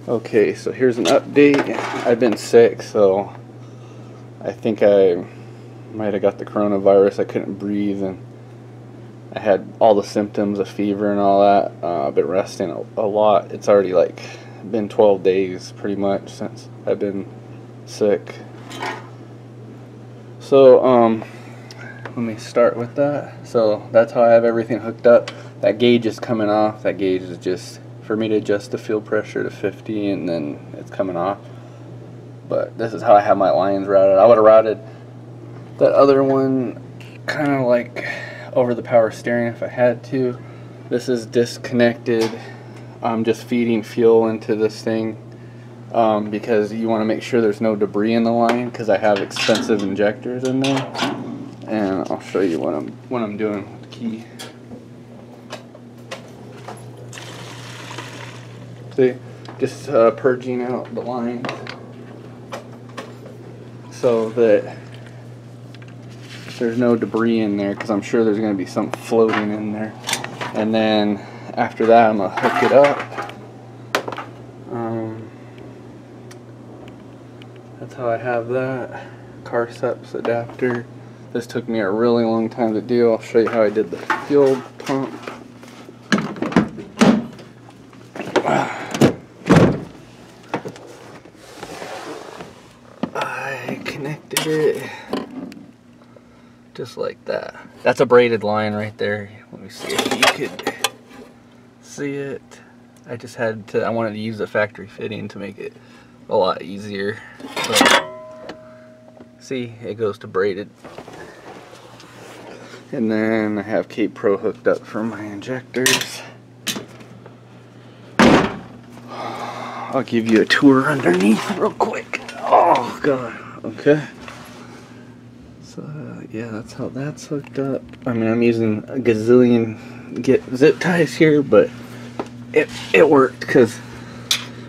Okay, so here's an update. I've been sick, so I think I might have got the coronavirus. I couldn't breathe, and I had all the symptoms of fever and all that. I've been resting a lot. It's already like been 12 days pretty much since I've been sick. So let me start with that. So that's how I have everything hooked up. That gauge is coming off. That gauge is just for me to adjust the fuel pressure to 50, and then it's coming off. But this is how I have my lines routed. I would have routed that other one kind of like over the power steering if I had to. This is disconnected. I'm just feeding fuel into this thing because you want to make sure there's no debris in the line, because I have expensive injectors in there. And I'll show you what I'm doing with the key. See, just purging out the lines so that there's no debris in there, because I'm sure there's going to be something floating in there. And then after that, I'm going to hook it up. That's how I have that. Carceps adapter. This took me a really long time to do. I'll show you how I did the fuel pump. I connected it just like that. That's a braided line right there. Let me see if you could see it. I just had to, I wanted to use the factory fitting to make it a lot easier. But see, it goes to braided. And then I have Cape Pro hooked up for my injectors. I'll give you a tour underneath real quick. Oh god. Okay. So yeah, that's how that's hooked up. I mean, I'm using a gazillion zip ties here, but it worked, because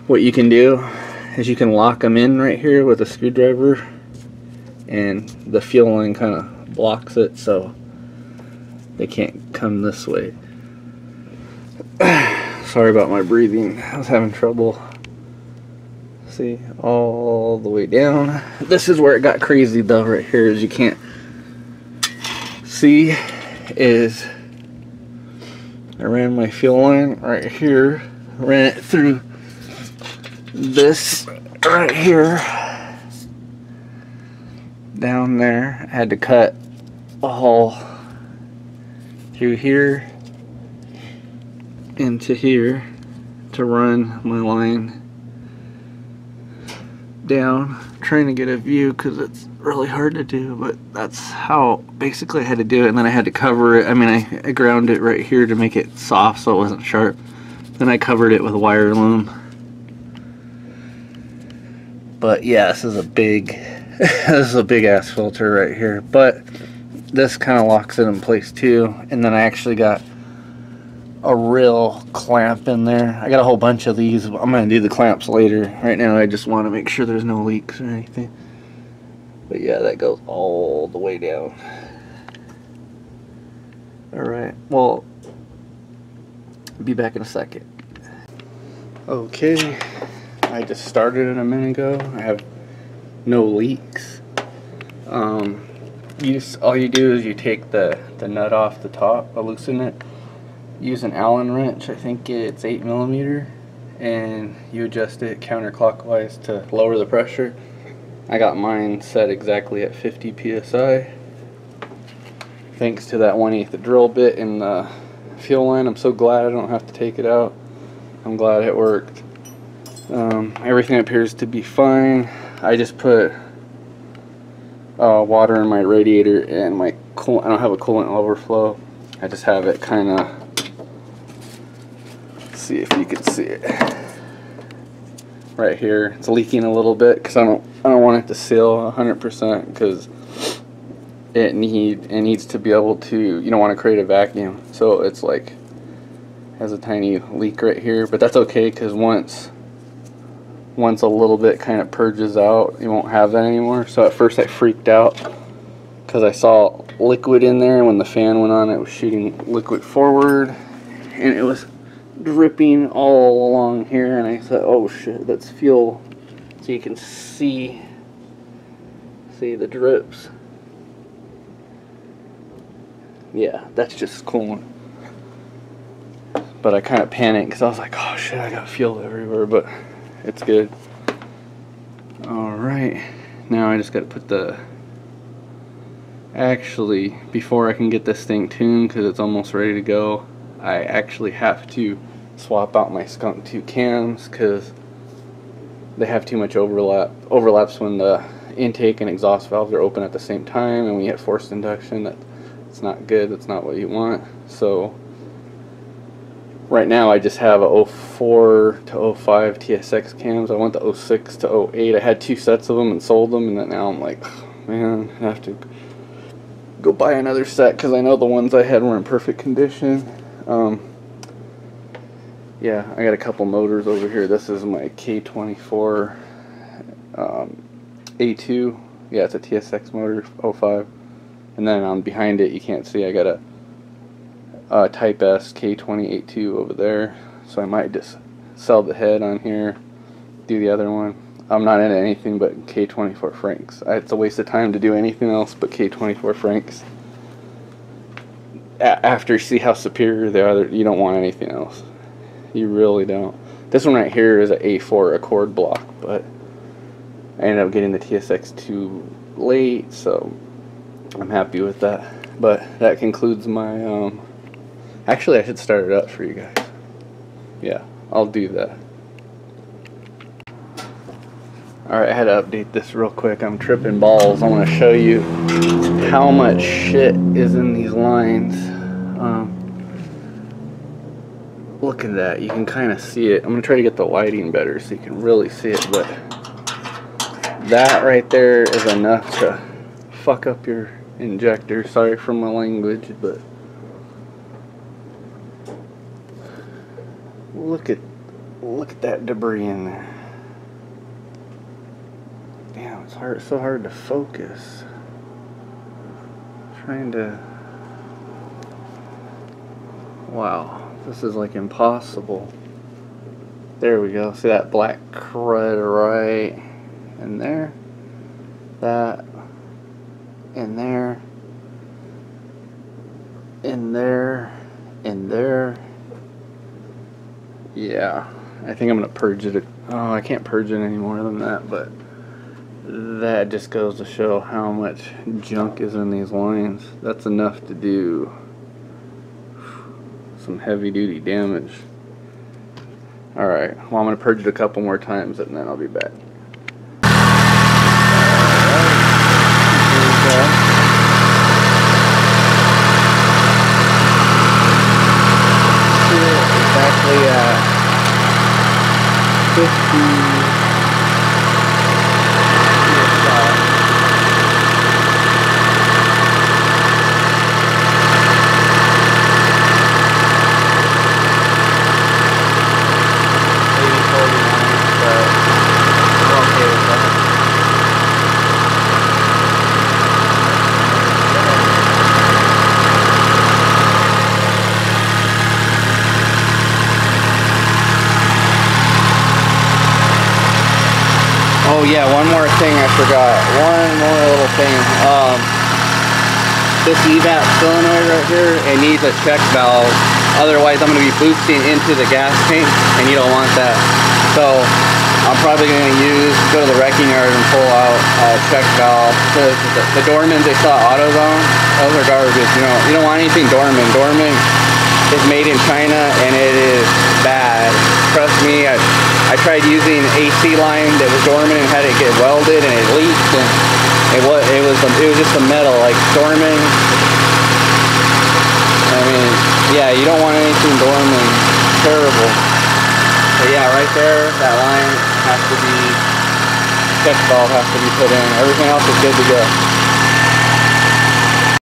what you can do is you can lock them in right here with a screwdriver, and the fuel line kind of blocks it so they can't come this way. Sorry about my breathing. I was having trouble. See, all the way down. This is where it got crazy though, right here, as you can't see, is I ran my fuel line right here, ran it through this right here, down there. I had to cut a hole through here into here to run my line down. I'm trying to get a view because it's really hard to do, but that's how basically I had to do it. And then I had to cover it. I mean, I ground it right here to make it soft so it wasn't sharp. Then I covered it with wire loom. But yeah, this is a big this is a big ass filter right here, but this kind of locks it in place too. And then I actually got a real clamp in there. I got a whole bunch of these. I'm gonna do the clamps later. Right now I just want to make sure there's no leaks or anything. But yeah, that goes all the way down. Alright, well, be back in a second. Okay, I just started it a minute ago. I have no leaks. All you do is you take the nut off the top, loosen it, use an Allen wrench, I think it's 8mm, and you adjust it counterclockwise to lower the pressure. I got mine set exactly at 50 psi. Thanks to that 1/8 drill bit in the fuel line. I'm so glad I don't have to take it out. I'm glad it worked. Everything appears to be fine. I just put water in my radiator, and my coolant, I don't have a coolant overflow. I just have it kind of, see if you can see it right here. It's leaking a little bit because I don't want it to seal 100%, because it needs to be able to, you don't want to create a vacuum, so it's like has a tiny leak right here. But that's okay, because once a little bit kind of purges out, you won't have that anymore. So at first I freaked out because I saw liquid in there, and when the fan went on it was shooting liquid forward, and it was dripping all along here, and I said, oh shit, let's feel, so you can see the drips. Yeah, that's just cool. But I kind of panicked because I was like, oh shit, I got fuel everywhere, but it's good. Alright, now I just got to put the, actually, before I can get this thing tuned, because it's almost ready to go, I actually have to swap out my Skunk 2 cams because they have too much overlaps when the intake and exhaust valves are open at the same time, and when you hit forced induction, that's not good. That's not what you want. So right now I just have a 04 to 05 TSX cams. I want the 06 to 08. I had 2 sets of them and sold them, and then now I'm like, oh, man, I have to go buy another set because I know the ones I had were in perfect condition. Yeah, I got a couple motors over here. This is my K24 A2. Yeah, it's a TSX motor, 05. And then on behind it, you can't see, I got a Type S K20A2 over there. So I might just sell the head on here, do the other one. I'm not into anything but K24 Franks. It's a waste of time to do anything else but K24 Franks. After you see how superior they are, you don't want anything else. You really don't. This one right here is an A4 Accord block, but I ended up getting the TSX too late, so I'm happy with that. But that concludes my, actually I should start it up for you guys. Yeah, I'll do that. Alright, I had to update this real quick. I'm tripping balls. I want to show you how much shit is in these lines. Look at that. You can kind of see it. I'm going to try to get the lighting better so you can really see it, but that right there is enough to fuck up your injector. Sorry for my language, but look at that debris in there. Damn, it's so hard to focus. Trying to, wow, this is like impossible. There we go. See that black crud right in there? That in there, in there, in there. Yeah, I think I'm gonna purge it. Oh, I can't purge it any more than that, but that just goes to show how much junk is in these lines. That's enough to do some heavy duty damage. Alright, well, I'm gonna purge it a couple more times and then I'll be back. Exactly at 50. Oh yeah, one more thing I forgot. One more little thing. This evap solenoid right here, it needs a check valve. Otherwise I'm going to be boosting into the gas tank and you don't want that. So I'm probably going to go to the wrecking yard and pull out a check valve. The Dormans they saw AutoZone, those are garbage. You don't want anything Dorman. Dorman is made in China and it is bad. Trust me, I tried using AC line that was Dorman and had it get welded and it leaked, and it was just a metal like Dorman. I mean, yeah, you don't want anything Dorman. Terrible. But yeah, right there, that line has to be, check valve has to be put in. Everything else is good to go.